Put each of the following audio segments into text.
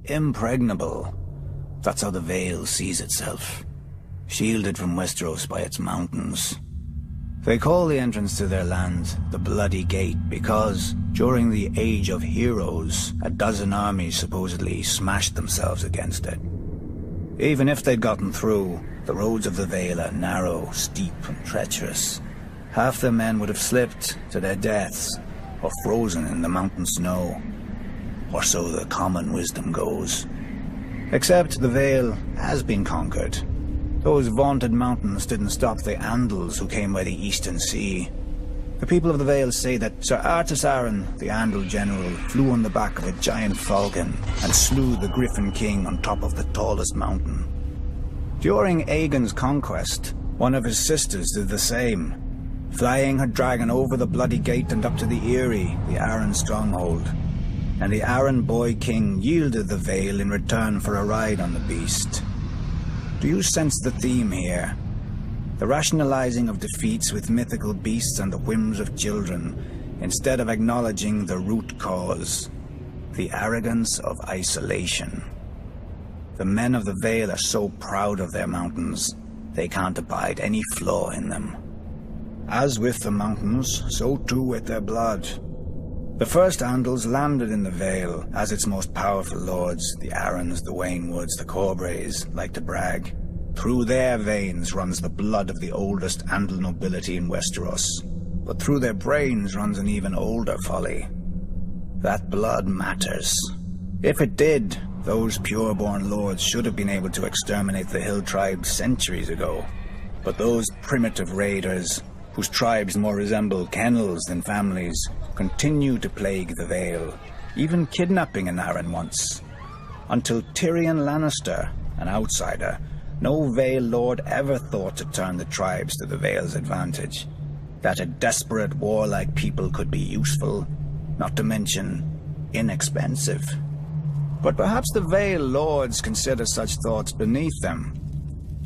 Impregnable. That's how the Vale sees itself. Shielded from Westeros by its mountains. They call the entrance to their land the Bloody Gate because, during the Age of Heroes, a dozen armies supposedly smashed themselves against it. Even if they'd gotten through, the roads of the Vale are narrow, steep, and treacherous. Half their men would have slipped to their deaths, or frozen in the mountain snow. Or so the common wisdom goes. Except the Vale has been conquered. Those vaunted mountains didn't stop the Andals who came by the Eastern Sea. The people of the Vale say that Sir Artus Arryn, the Andal general, flew on the back of a giant falcon and slew the Griffin King on top of the tallest mountain. During Aegon's conquest, one of his sisters did the same, flying her dragon over the Bloody Gate and up to the Eyrie, the Arryn stronghold. And the Arryn boy king yielded the Vale in return for a ride on the beast. Do you sense the theme here? The rationalizing of defeats with mythical beasts and the whims of children, instead of acknowledging the root cause, the arrogance of isolation. The men of the Vale are so proud of their mountains, they can't abide any flaw in them. As with the mountains, so too with their blood. The first Andals landed in the Vale, as its most powerful lords, the Arryns, the Waynwoods, the Corbrays, like to brag. Through their veins runs the blood of the oldest Andal nobility in Westeros, but through their brains runs an even older folly. That blood matters. If it did, those pure-born lords should have been able to exterminate the hill tribes centuries ago. But those primitive raiders, whose tribes more resemble kennels than families, continue to plague the Vale, even kidnapping an Arryn once. Until Tyrion Lannister, an outsider, no Vale lord ever thought to turn the tribes to the Vale's advantage. That a desperate, warlike people could be useful, not to mention inexpensive. But perhaps the Vale lords consider such thoughts beneath them.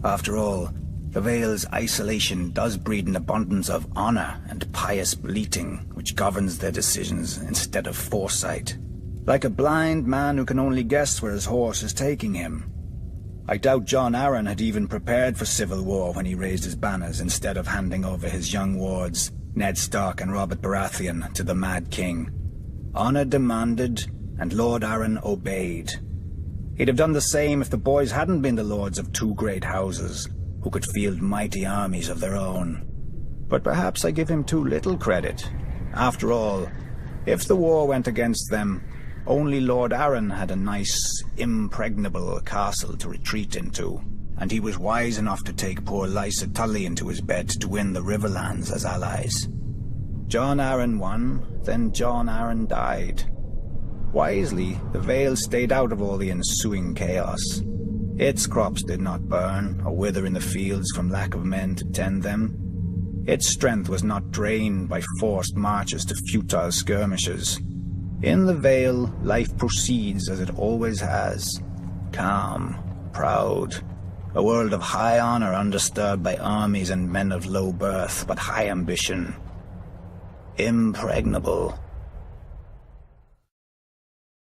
After all, the Vale's isolation does breed an abundance of honor and pious bleating, which governs their decisions instead of foresight. Like a blind man who can only guess where his horse is taking him. I doubt Jon Arryn had even prepared for civil war when he raised his banners instead of handing over his young wards, Ned Stark and Robert Baratheon, to the Mad King. Honor demanded, and Lord Arryn obeyed. He'd have done the same if the boys hadn't been the lords of two great houses, who could field mighty armies of their own. But perhaps I give him too little credit. After all, if the war went against them, only Lord Arryn had a nice, impregnable castle to retreat into, and he was wise enough to take poor Lysa Tully into his bed to win the Riverlands as allies. Jon Arryn won, then Jon Arryn died. Wisely, the Vale stayed out of all the ensuing chaos. Its crops did not burn or wither in the fields from lack of men to tend them. Its strength was not drained by forced marches to futile skirmishes. In the Vale, life proceeds as it always has. Calm, proud. A world of high honor undisturbed by armies and men of low birth, but high ambition. Impregnable.